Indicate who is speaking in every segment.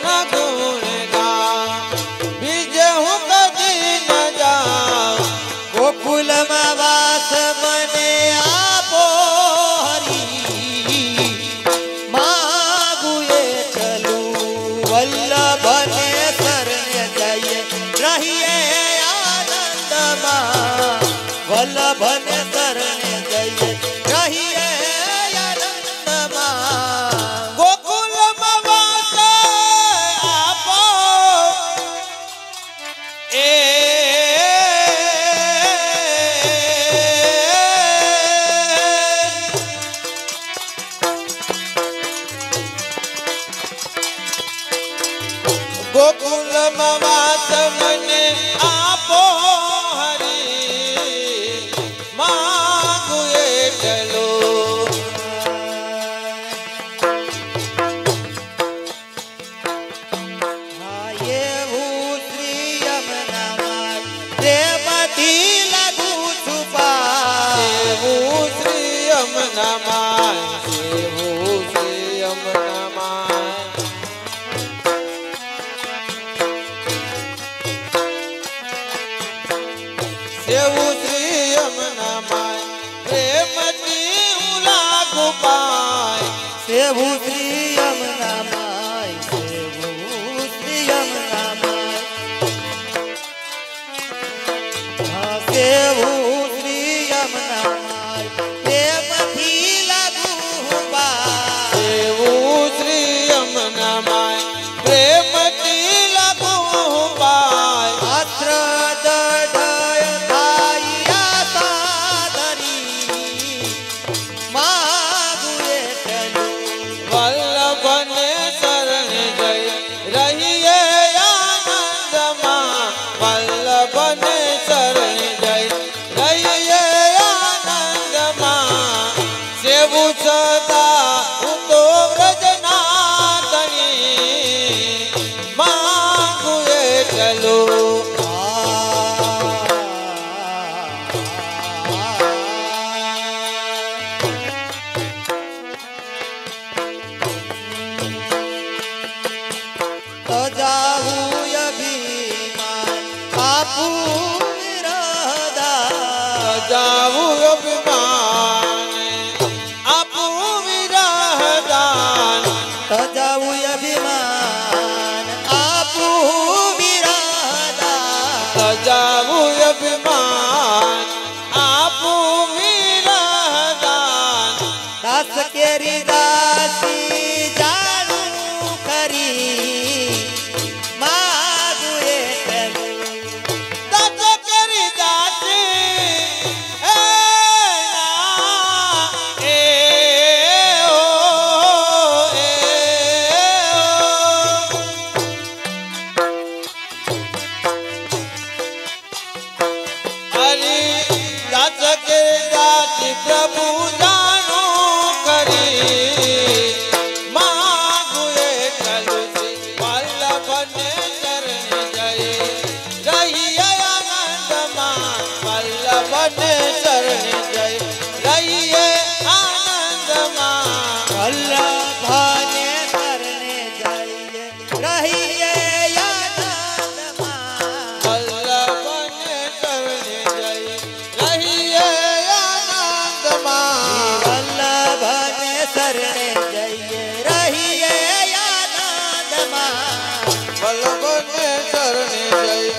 Speaker 1: ના ગુણ ગાઉં, બીજે હું કદી ન જાઉં.
Speaker 2: ગોકુલમાં વાસ મને આપો હરી, માગું એટલું વલ્લભને શરણે જઈએ રહીએ આનંદમાં. વલ્લભને શરણે જઈએ રહીએ આનંદમાં.
Speaker 1: ગોકુલમાં વાસ આપો એ ગોકુલમાં વાસ મને આપો હરી, માગું એટલું.
Speaker 2: હા એવું શ્રી યમનામાં પ્રેમથી લાગુ છુપા.
Speaker 1: એવું શ્રી યમનામાં, એવું શ્રી યમનામાં. એવું શ્રી યમનામાં પ્રેમથી હું લાગુ પાય.
Speaker 2: સેવું શ્રી યમનામાં, સેવું શ્રી યમનામાં. હા સેવું શ્રી યમનામાં પ્રેમથી લાગુ છુપા.
Speaker 1: એવું શ્રી યમનામાં પ્રેમથી લાગુ પાય.
Speaker 2: પાત્ર દઢય થાયા સાધરી, માગું એટલું
Speaker 1: વલ્લભને શરણે જઈ રહીએ આનંદમાં. વલ્લભને શરણે જઈ રહીએ આનંદમાં. સેવું સદા હું તો વ્રજનાથની, માગું એટલું.
Speaker 2: સજાવું અભિમાન આપું વિરહદા.
Speaker 1: સજાવું અભિમાન આપું વિરહદાન.
Speaker 2: સજાવું અભિમાન આપું વિરહદા.
Speaker 1: સજાવું અભિમાન આપું વિરહદાન.
Speaker 2: દાસ કેરી દાસી જાણું ખરી, માગું એટલું
Speaker 1: દાસ કરી દાસી એ ના એ ઓ એ ઓ. હરી દાસ કરી દાસી પ્રભુ જાણો કરી, માગું એટલું શ્રી વલ્લભને શરણે જઈ રહીએ આનંદમાં. વલ્લભને શરણે જઈ રહીએ આનંદમાં.
Speaker 2: વલ્લભને શરણે જઈએ રહીએ આનંદમાં.
Speaker 1: વલ્લભને શરણે જઈ રહીએ આનંદમાં.
Speaker 2: વલ્લભને શરણે જઈએ રહીએ આનંદમાં.
Speaker 1: વલ્લભને શરણે જઈ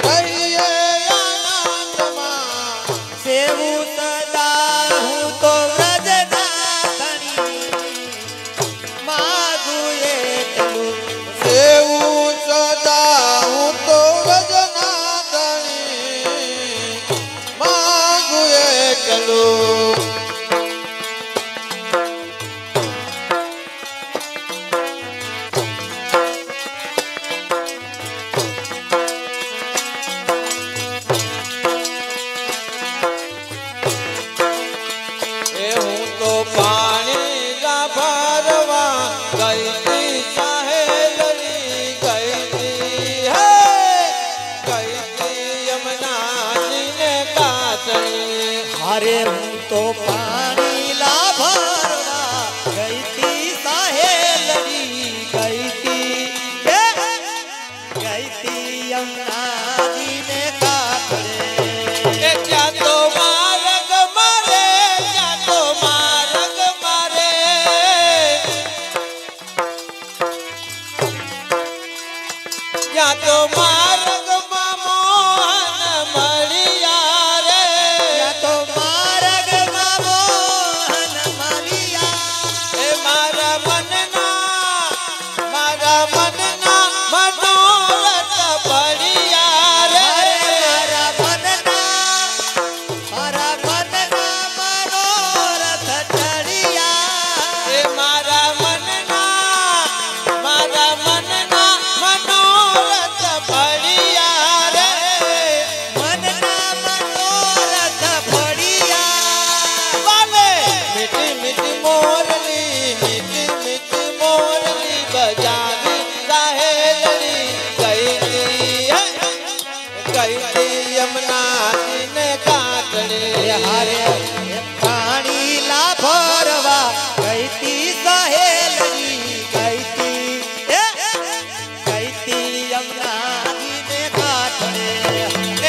Speaker 1: રહીએ આનંદમાં.
Speaker 2: સેવું સદા હું તો વ્રજનાથની, માગું એટલું
Speaker 1: સેવું સદા હું તો વ્રજનાથની, માગું એટલું. એ હું તો પાણી લા ભરવા ગઈ તી સહેલરી, ગઈ તી હે ગઈ તી યમુનાજીને કાંઠે.
Speaker 2: હારે હું તો પાણી લાભરવા ગઈ તી સહેલરી, ગઈ તી હે
Speaker 1: ત્યાં તો માર્ગમાં મોહન મળ્યા રે
Speaker 2: ત્યાં તો માર્ગમાં મોહન મળ્યા.
Speaker 1: એ મારા મનના મનોરથ પડ્યા રે
Speaker 2: મારા મનના મનોરથ ચડ્યા.
Speaker 1: એ મારા મનના મનોરથ પડ્યા રે
Speaker 2: મનના મનોરથ ભળ્યા.
Speaker 1: વાલે મીઠી મીઠી મોરલી બજાવી સાહેલડી ગઈ તી યમુનાજીને કાંઠે
Speaker 2: હારે પાણી લા ભરવા ગઈ તી સહેલડી ગઈ તી યમુનાજીને કાંઠે.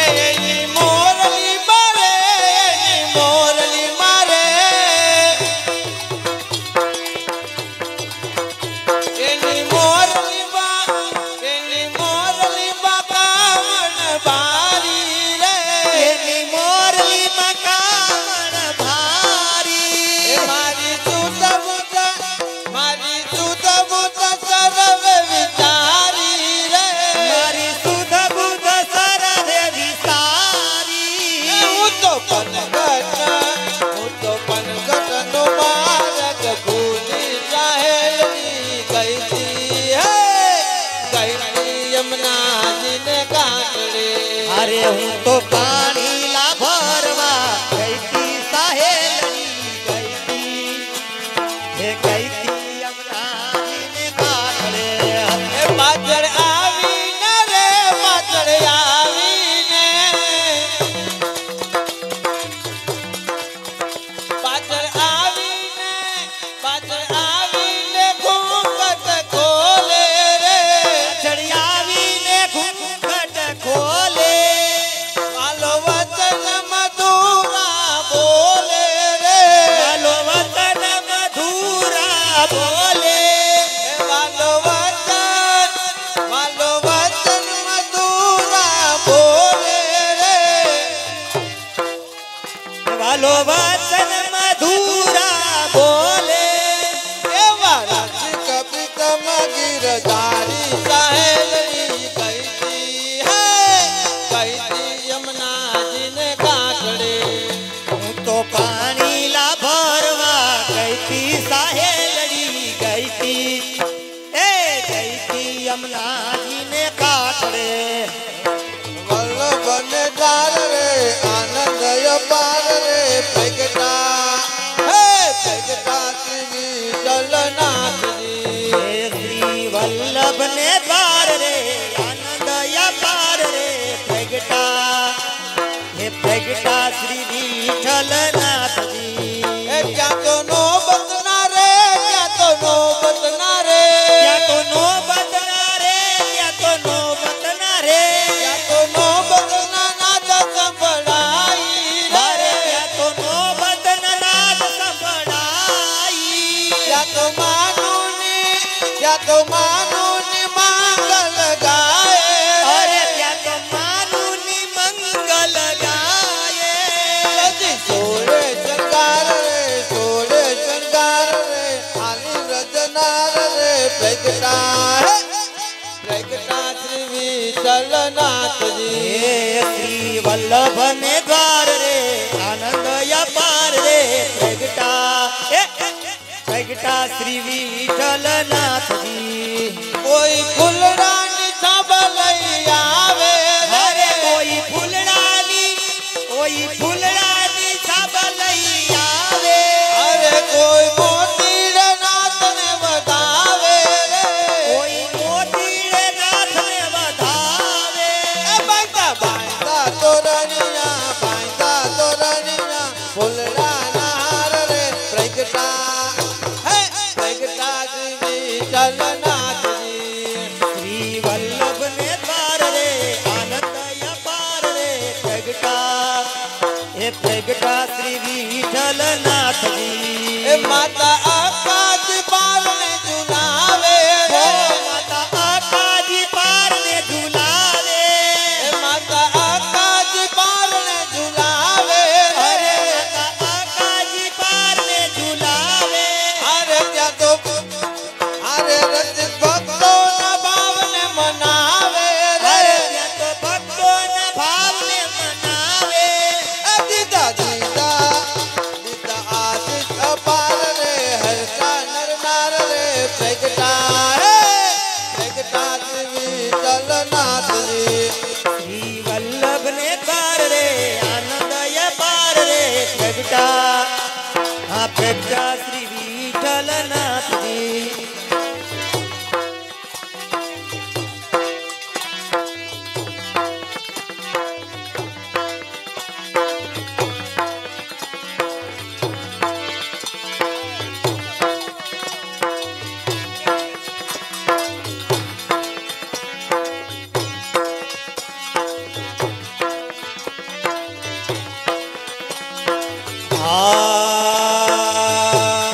Speaker 1: એની મોરલી મારે એની મોરલી કામણ બારી રે
Speaker 2: એની મોરલી મકામણ ભારી.
Speaker 1: એ મારી સુધ બુધ સર્વ વિચારી રે
Speaker 2: મારી સુધ બુધ સરદે વિસારી.
Speaker 1: હું તો પનગટ નો માર્ગ ભૂલી સાહેલની ગઈ તી યમુનાજીને કાંઠે
Speaker 2: અરે હું તો પાણી લા ભરવા ગઈ તી સહેલડી ગઈ તી યમુનાજીને કાંઠે.
Speaker 1: એ પાછળ આવીને રે પાછળ આવીને ઘૂંઘટ ખોલે રે
Speaker 2: ચડી આવીને ઘૂંઘટ ખોલે.
Speaker 1: વાલો વચન મધુરા બોલે રે
Speaker 2: વાલો વતન મધુરા બોલે.
Speaker 1: વાલો વચન મધુરા બોલે રે
Speaker 2: વાલો વતન મધુરા બોલે.
Speaker 1: એવા રાજ કભી કમ ગિરધારી સાહેલની ગઈ તી યમુનાજીને કાંઠે
Speaker 2: હું તો પાણી લા ભરવા ગઈ તી સહેલડી ગઈ તી યમુનાજીને કાંઠે.
Speaker 1: વલ્લભને ડાર રે આનંદ અપાર રે પ્રગટા શ્રી વિઠ્ઠલનાથજી
Speaker 2: હે શ્રી વલ્લભ ને દ્વાર રે આનંદ અપાર રે પ્રગટા. હે પ્રગટા શ્રી વિઠ્ઠલનાથજી.
Speaker 1: એ ત્યાં તો નોબત ના રે ત્યાં તો નોબત ના રે
Speaker 2: ત્યાં તો નોબત ના રે ત્યાં તો નોબત ના રે.
Speaker 1: ત્યાં તો નોબત ના નાદ સંભળાઈ
Speaker 2: અરે
Speaker 1: રે
Speaker 2: ત્યાં તો નોબત ના નાદ સંભળાઈ.
Speaker 1: ત્યાં તો માનુની માંગલ ગાય
Speaker 2: અરે ત્યાં તો માનુની મંગલ ગાય.
Speaker 1: હજી સોળે શણગાર રે આલી રજનાર રે પ્રગટા શ્રી વિઠ્ઠલનાથજી
Speaker 2: હે શ્રી વલ્લભ ને દ્વાર રે આનંદ અપાર રે પ્રગટા. પ્રગટા શ્રી વિઠ્ઠલનાથજી.
Speaker 1: કોઈ ફૂલડાની છાપ લઈ આવે
Speaker 2: અરે કોઈ ફૂલડાની છાપ લઈ આવે.
Speaker 1: અરે કોઈ મોતીડ નાથને વધાવે રે
Speaker 2: કોઈ મોતીડે નાથને વધાવે.
Speaker 1: એ બાંધા તોરણિયા ફૂલડાના હાર રે પ્રગટા શ્રી વિઠ્ઠલનાથજી
Speaker 2: શ્રી વલ્લભ ને દ્વાર રે આનંદ અપાર રે પ્રગટા. હે પ્રગટા શ્રી વિઠ્ઠલનાથજી.
Speaker 1: એ માતા આકાશ પારને જુનાવે રે
Speaker 2: માતા આકાજી પાર ને ઝુલાવે.
Speaker 1: ભક્તોના ભાવને મનાવે રે
Speaker 2: અરે ત્યાં તો ભક્તોના ભાવને મનાવે.
Speaker 1: દીદા દીદા દીદા આશીષ અપાર રે હર્ષા નર નાર રે પ્રગટા હે પ્રગટા શ્રી વિઠ્ઠલનાથજી
Speaker 2: શ્રી વલ્લભને બાર રે આનંદ અપાર રે પ્રગટા. આ પ્રગટા શ્રી વિઠ્ઠલનાથજી. આ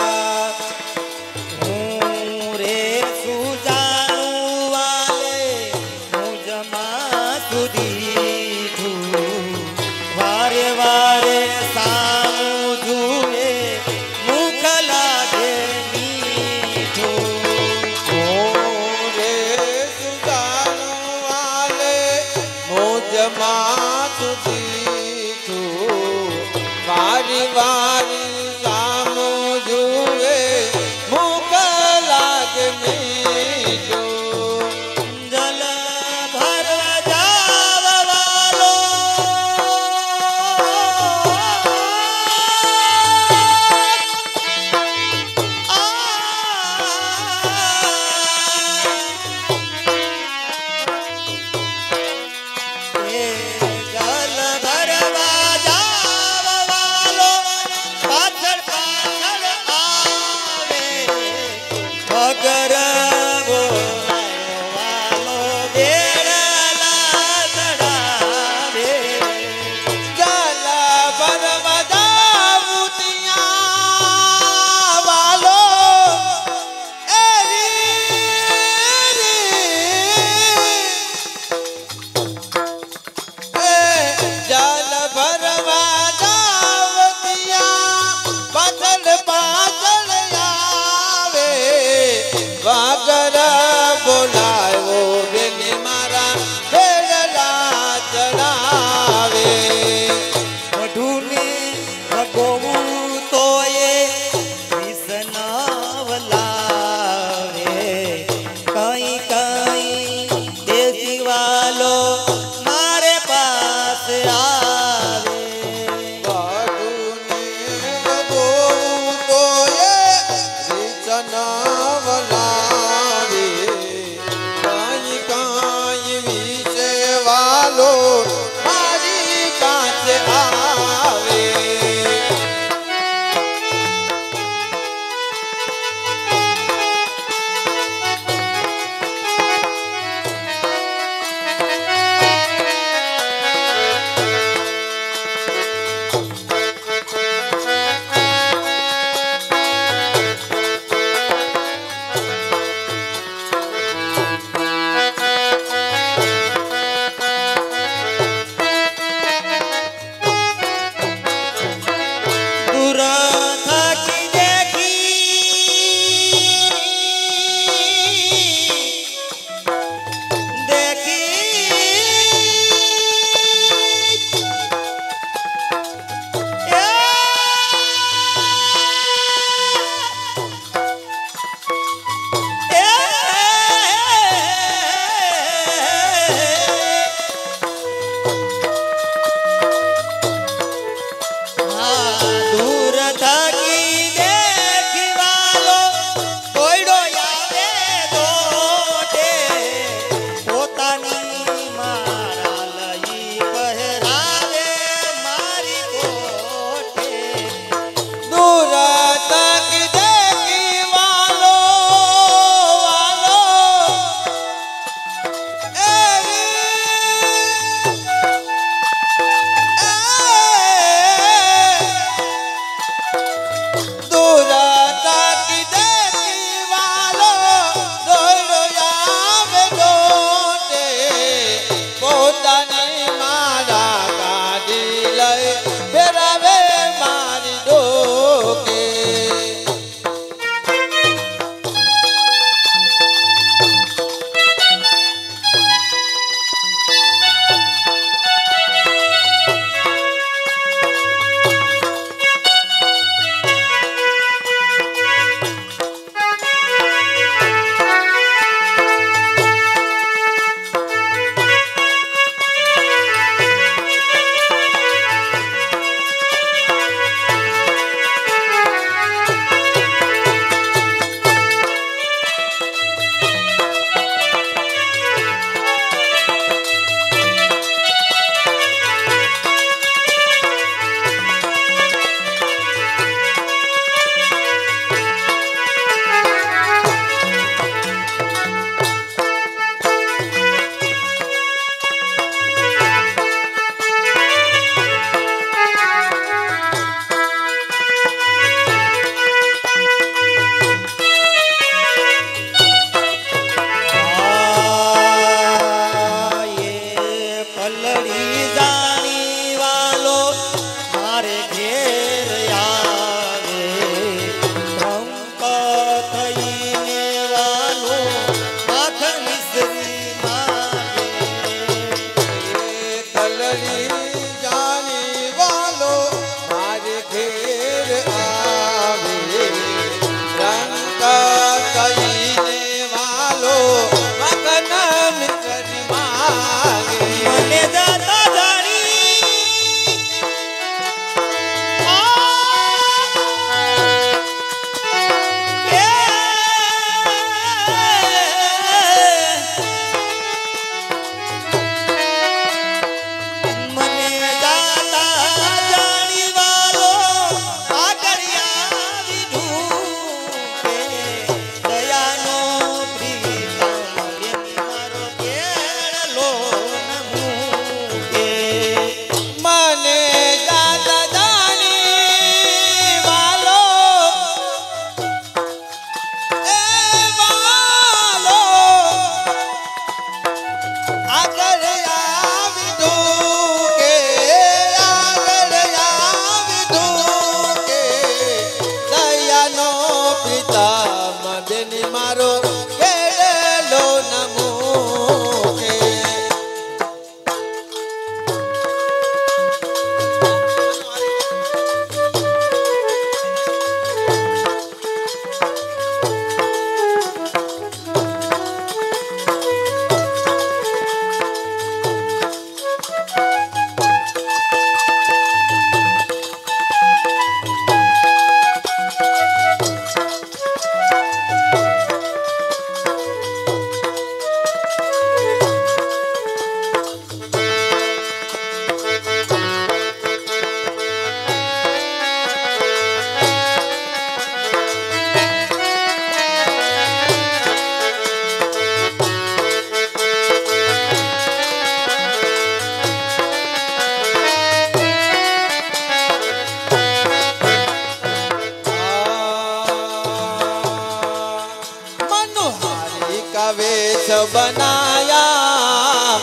Speaker 1: वेश बनाया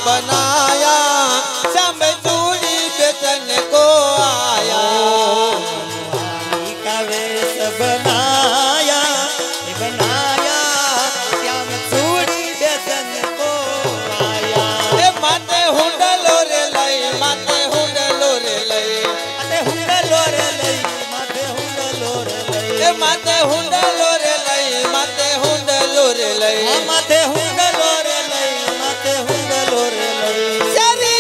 Speaker 1: बनाया, श्याम चूड़ी बेचन को आया।
Speaker 2: मनोहारी का वेश बनाया बनाया, श्याम चूड़ी बेचन को आया।
Speaker 1: माते हुंडलो रे लई, माते हुंडलो रे लई,
Speaker 2: माते हुंडलो रे लई, माते हुंडलो रे लई,
Speaker 1: माते हुंडलो रे लई, माते हुंडलो रे लई,
Speaker 2: माते हुंडलो रे लई, माते हुंडलो रे लई।
Speaker 1: शरी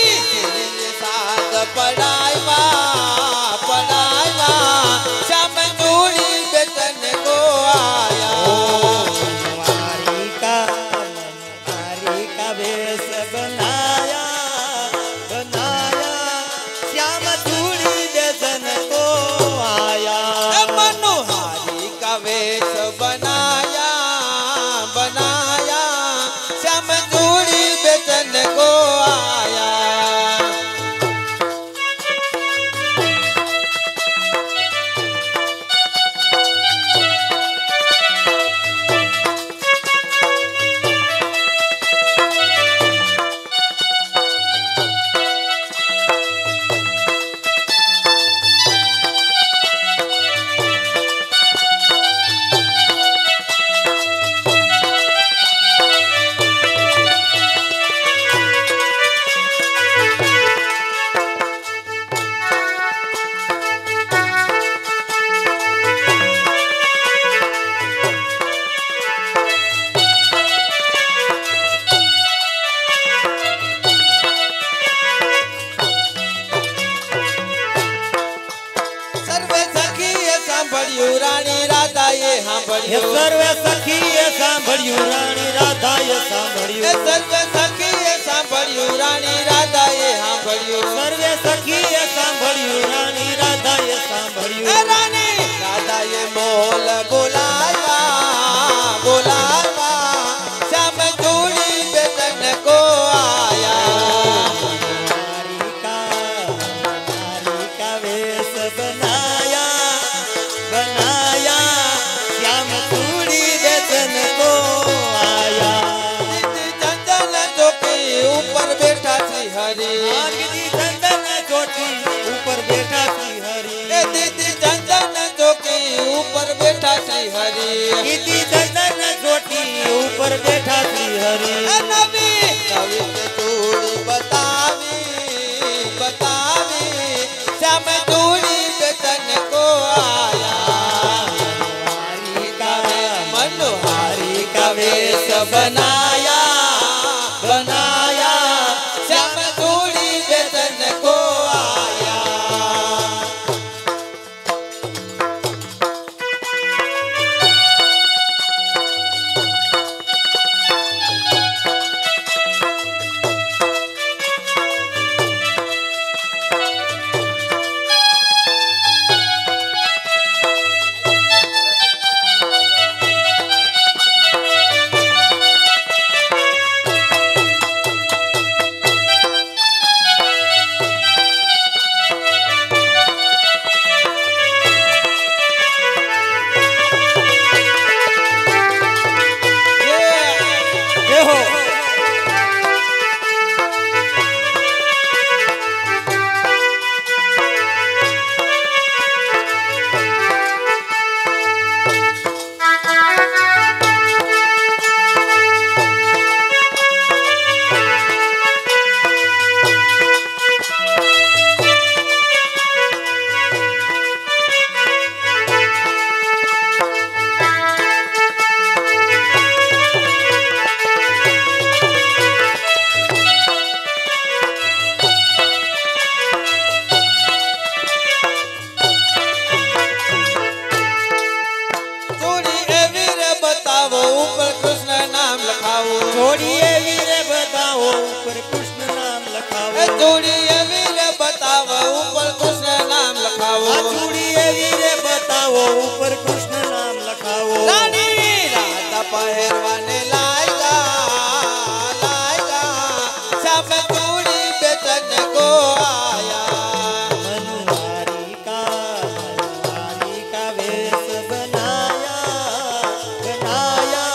Speaker 1: साथ पढ़ाई पढ़ाई, श्याम चूड़ी बेचन को आया।
Speaker 2: मनोहारी का वेश बनाया बनाया, श्याम चूड़ी बेचन को आया।
Speaker 1: मनोहारी का वेश बनाया बनाया, श्याम चूड़ी बेचन को आया। સાંભળ્યું રાણી રાધાએ
Speaker 2: ये
Speaker 1: સાંભળ્યું,
Speaker 2: सर्वे सखीए सांभळ्યું राणी राधाए
Speaker 1: એ
Speaker 2: सांभळ्યું,
Speaker 1: સર્વે સખીએ સાંભળ્યું રાણી રાધાએ સાંભળ્યું,
Speaker 2: सर्वे सखीए सांभळ्યું राणी राधाए
Speaker 1: એ
Speaker 2: सांभळ्યું।
Speaker 1: રાણી રાધાએ બોલ બોલાવ્યા બોલાવ્યા, શ્યામ ચૂડી બેચન કો આયા।
Speaker 2: मनोहारी का वेश बनाया बनाया, श्याम चूड़ी बेचन को आया।
Speaker 1: દીદી ચંદન ચોકી ઉપર બેઠા શ્રી હરિ,
Speaker 2: आरती चंदन चोटी ऊपर बैठा श्री हरि,
Speaker 1: એ દીદી ચંદન ચોકી ઉપર બેઠા શ્રી હરિ।
Speaker 2: कीर्ति चंदन चोटी ऊपर बैठा श्री हरि।
Speaker 1: नवी नवी चूड़ी बतावी बतावी, श्याम चूड़ी बेचन को आया। मनोहारी का वेश बनाया बनाया, श्याम चूड़ी बेचन को आया।
Speaker 2: ये हो
Speaker 1: चूड़ी एवी रे बतावो ऊपर कृष्ण नाम लखावो,
Speaker 2: छोड़िए वीरे बताओ ऊपर कृष्ण नाम
Speaker 1: ए
Speaker 2: लखाओ।
Speaker 1: चूड़ी एवी रे बतावो ऊपर कृष्ण नाम लखावो।
Speaker 2: छोड़िए वीरे बताओ ऊपर कृष्ण नाम लखाओ।
Speaker 1: रानी राधा पहरवाने लाएगा लाएगा, श्याम चूड़ी बेचन को आया।
Speaker 2: मनोहारी का वेश बनाया बनाया,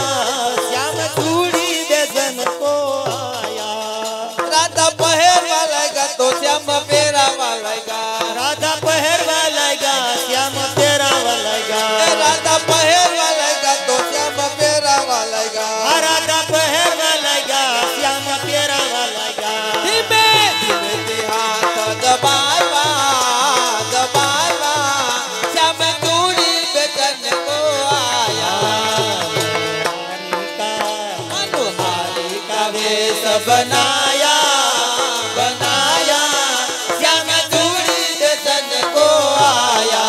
Speaker 2: श्याम चूड़ी
Speaker 1: बनाया बनाया श्याम दूरी दर्शन को आया।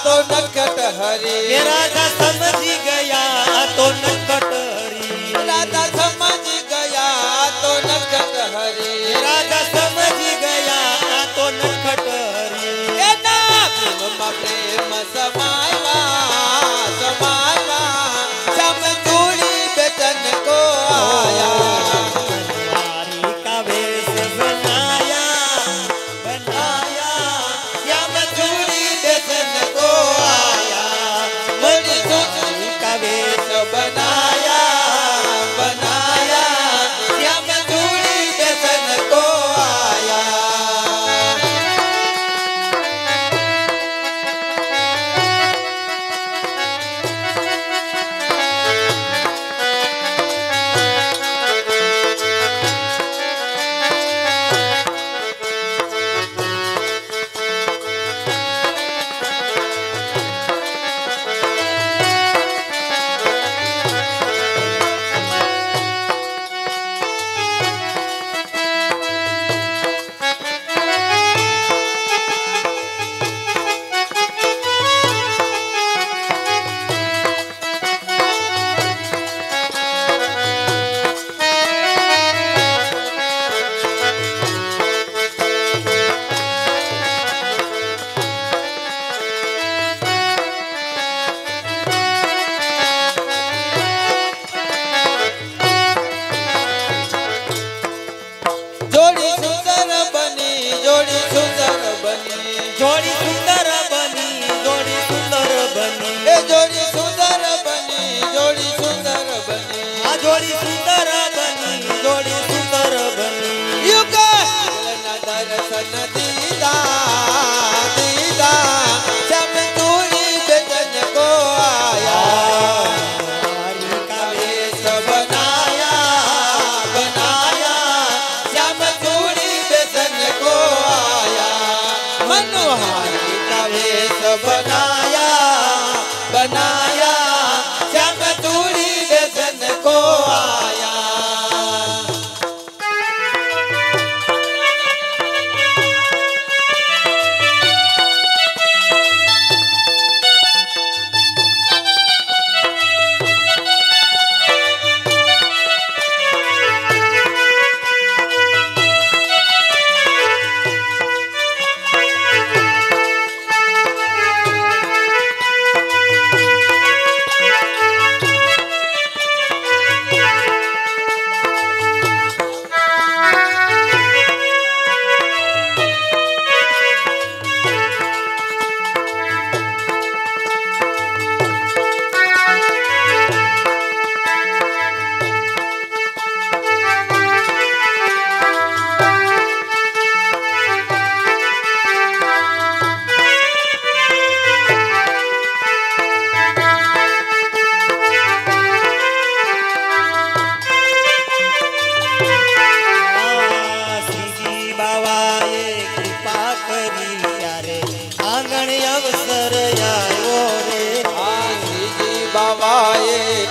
Speaker 1: तो नकट हरी
Speaker 2: राधा समझ गया तो नकट हरी
Speaker 1: राधा समझ गया तो नकट हरी
Speaker 2: राधा समझ गया तो नकट हरी
Speaker 1: प्रेम समाया समाया श्याम दूरी बेचन को आया।
Speaker 2: हरी का वेश बनाया बनाया
Speaker 1: श्याम दूरी बेचन को आया। मणि दूरी का वेश बनाया बनाया श्याम दूरी बेचन को आया। जोड़ी सुंदर बनी जोड़ी सुंदर बनी
Speaker 2: जोड़ी सुंदर बनी जोड़ी सुंदर बनी
Speaker 1: ए जोड़ी सुंदर बनी जोड़ी सुंदर बनी
Speaker 2: आ जोड़ी सुंदर बनी जोड़ी सुंदर बनी
Speaker 1: युग दर्शन दीदा दीदा श्याम दूरी बेचन को आया।
Speaker 2: हरी का
Speaker 1: वेश बनाया बनाया श्याम दूरी बेचन को आया। मनोहारी का वेश बनाया बनाया श्याम दूरी बेचन को आया।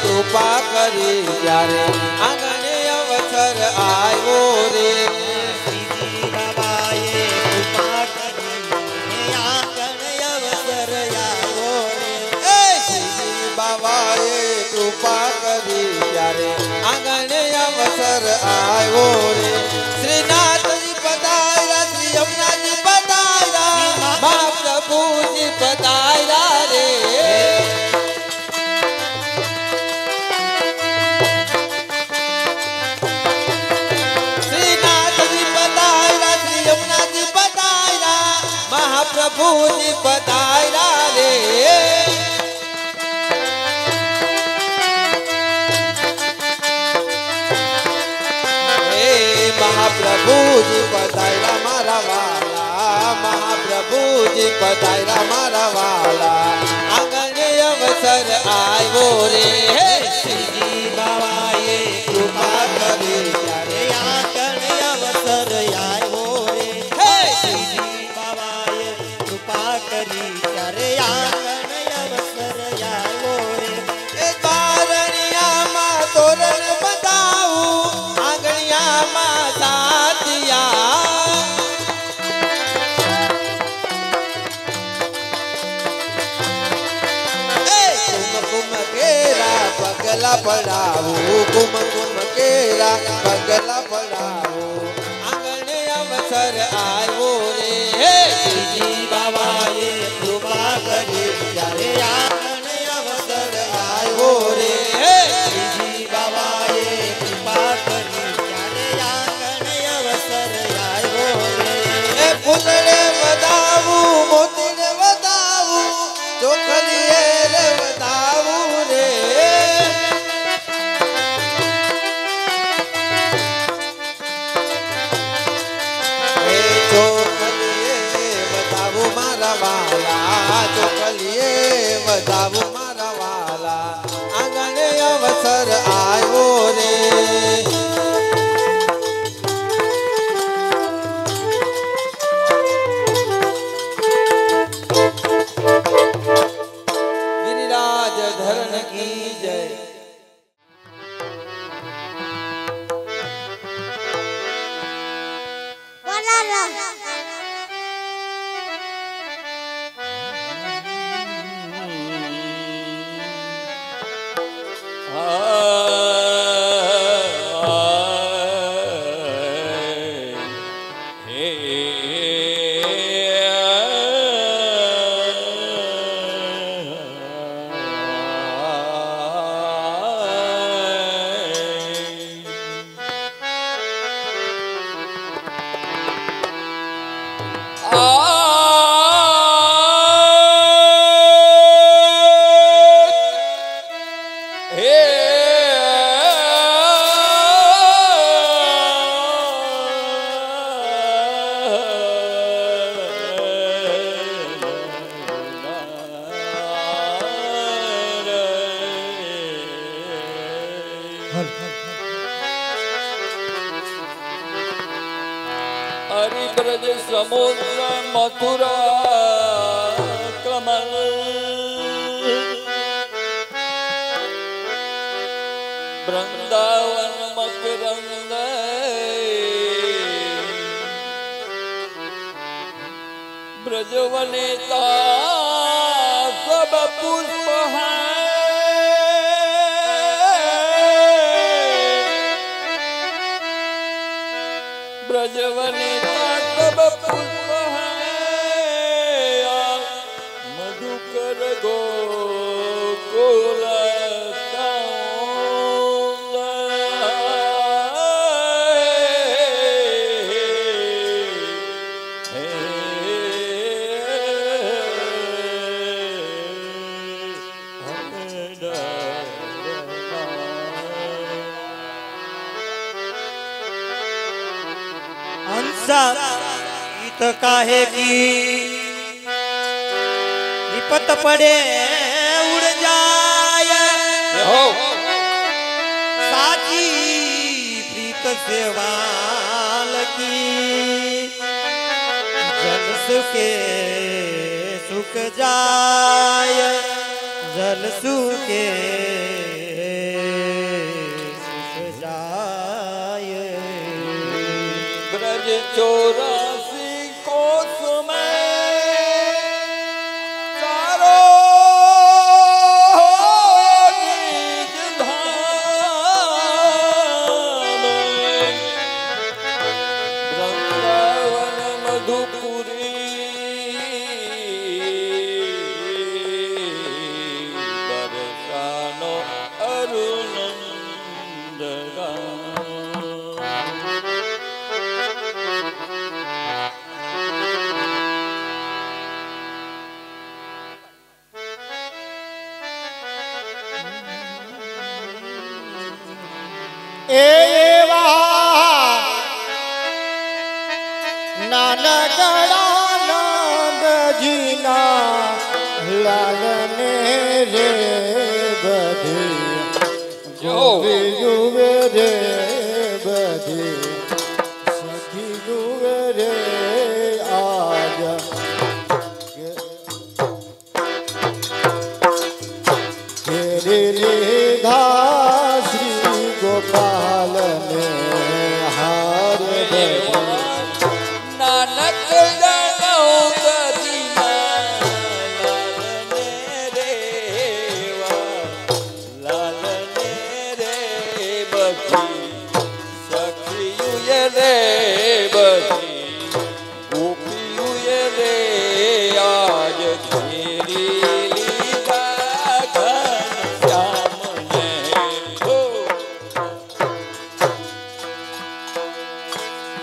Speaker 1: કૃપા કરી ત્યારે આંગણે અવસર આવ્યો રે.
Speaker 2: શ્રીજી બાબા
Speaker 1: आयो रे। श्रीनाथ जी पधारा, श्री यमुना जी पधारा, महाप्रभु जी पधारा रे। श्रीनाथ जी पधारा, श्री यमुना जी पधारा, महाप्रभु जी पधारा रे। महाप्रभु जी पधारा मारा वाला, महाप्रभु जी पधारा मारा वाला, आंगण अवसर आयो रे।
Speaker 2: श्रीजी बाबा ये कृपा करे त्यारे आंगण अवसर आयो रे। श्रीजी बाबा ये कृपा करी त्यारे आंगण अवसर आयो रे।
Speaker 1: बारनिया मा तोरण बताऊ, आंगणिया मा साथिया। कुम केरा पगला पड़ाऊ, कुम केरा पगला पड़ाऊ, आंगण अवसर आयो रे।
Speaker 2: श्रीजी बाबा ये कृपा करे त्यारे आंगण अवसर आयो रे। श्रीजी बाबा ये कृपा करे त्यारे आंगण अवसर आयो रे।
Speaker 1: फूलड़े वदाऊ, मोतीड़े वदाऊ, चोखलिए रे वदाऊ रे। चोखलिए वदाऊ मारा वाला, चोखलिए वदाऊ मारा वाला, आंगण अवसर आयो रे। गिरिराज धरन की जय।
Speaker 3: हरिब्रज समुद्र मथुरा कमल, वृंदावन मकरंद, ब्रजवनिता सब पुष्प हैं। ब्रजवनिता सब पुष्प हैं, मधुकर गोकुल
Speaker 2: गीत काहे की विपत पड़े उड़ जाए, साची प्रीत सेवाल की जल सुखे सुख जाए, जल सुखे सुख जाए।
Speaker 3: ब्रज 84 कोस में चारो निज धाम, મધુપુરી બરસાનો અરુણંદગા
Speaker 2: એવા નાનકડા નંદજીના લાલને રે બધી જોવી જુએ રે બધી સખી જુએ રે આજ ઘેરી લીધા શ્રી ગોપાલને હાર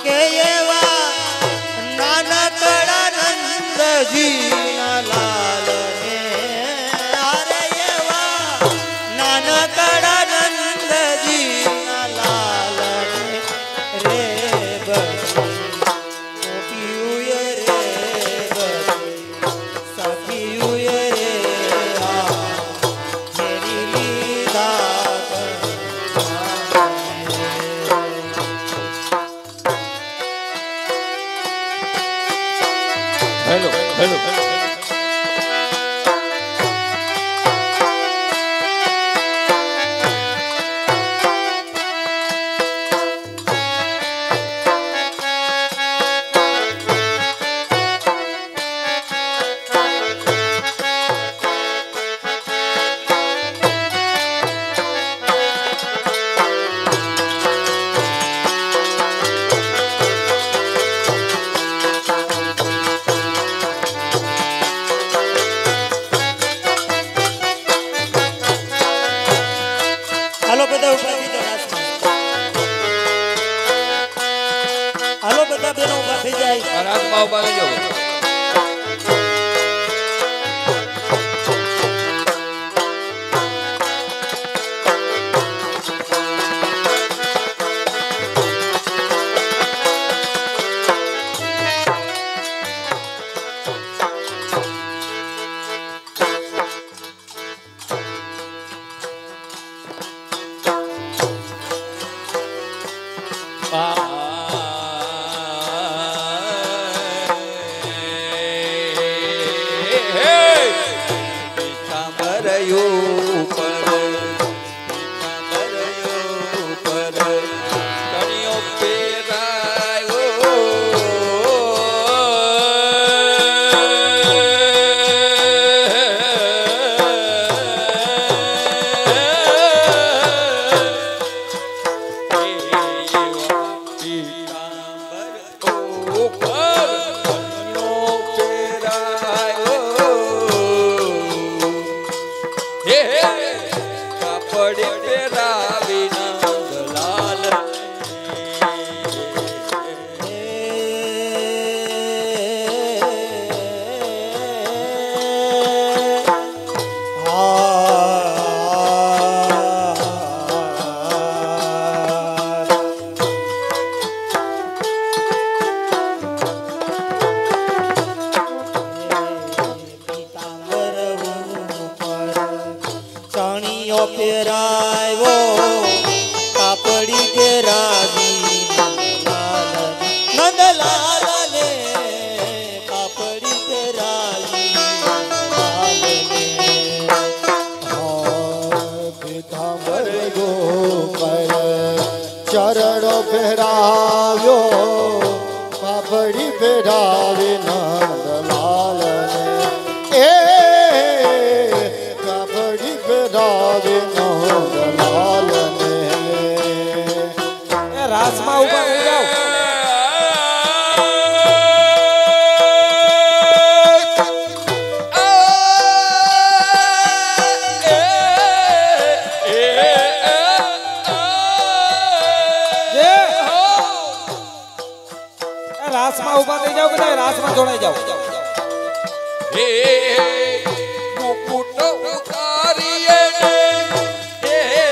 Speaker 2: કે એવા નાનકડા નંદજીના લાલને અરે એવા નાનકડા નંદજીના લાલને રે ગોપીઓએ રે સખીઓએ રે આ ઘેરી લીધા
Speaker 3: હેલો હેલો
Speaker 2: હાલો બધા ઉભા થઈ જાઓ હાલો બધા બેનો ઉભા થઈ જાય
Speaker 3: રાજમાં ઉભા થઈ જાઓ
Speaker 2: ચરણો ફેરાવ્યો પાપડી ફેરાવી નંદલાલને એ પાપડી ફેરાવી નંદલાલને
Speaker 1: રાસમાં ઉભા થઈ જાઓ રાસમાં ઊભા થઈ જાઓ બધા રાસમાં જોડાઈ જાઓ
Speaker 3: હે મુકુટ ઉતારીએ ને હે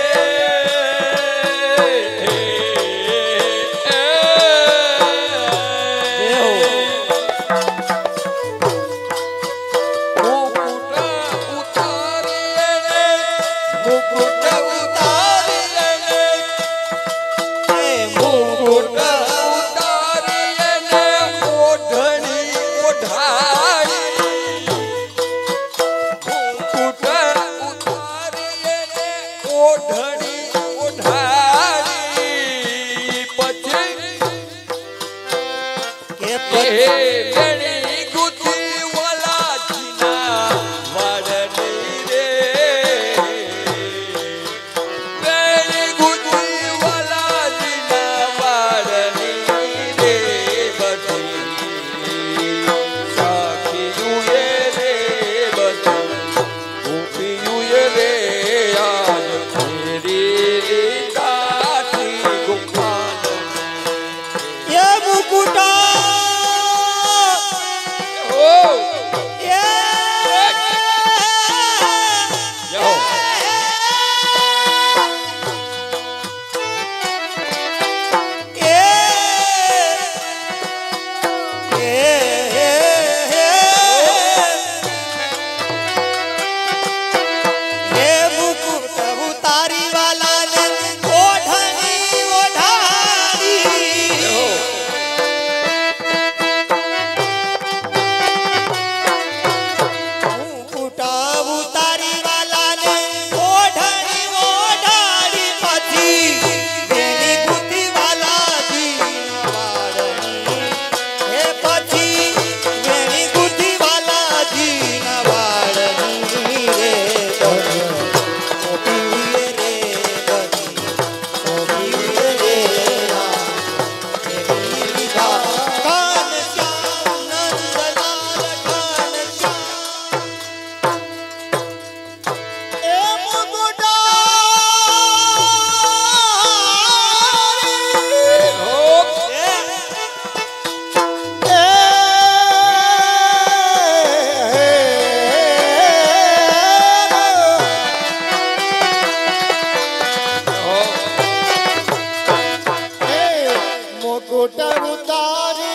Speaker 2: મુકુટ ઉતારી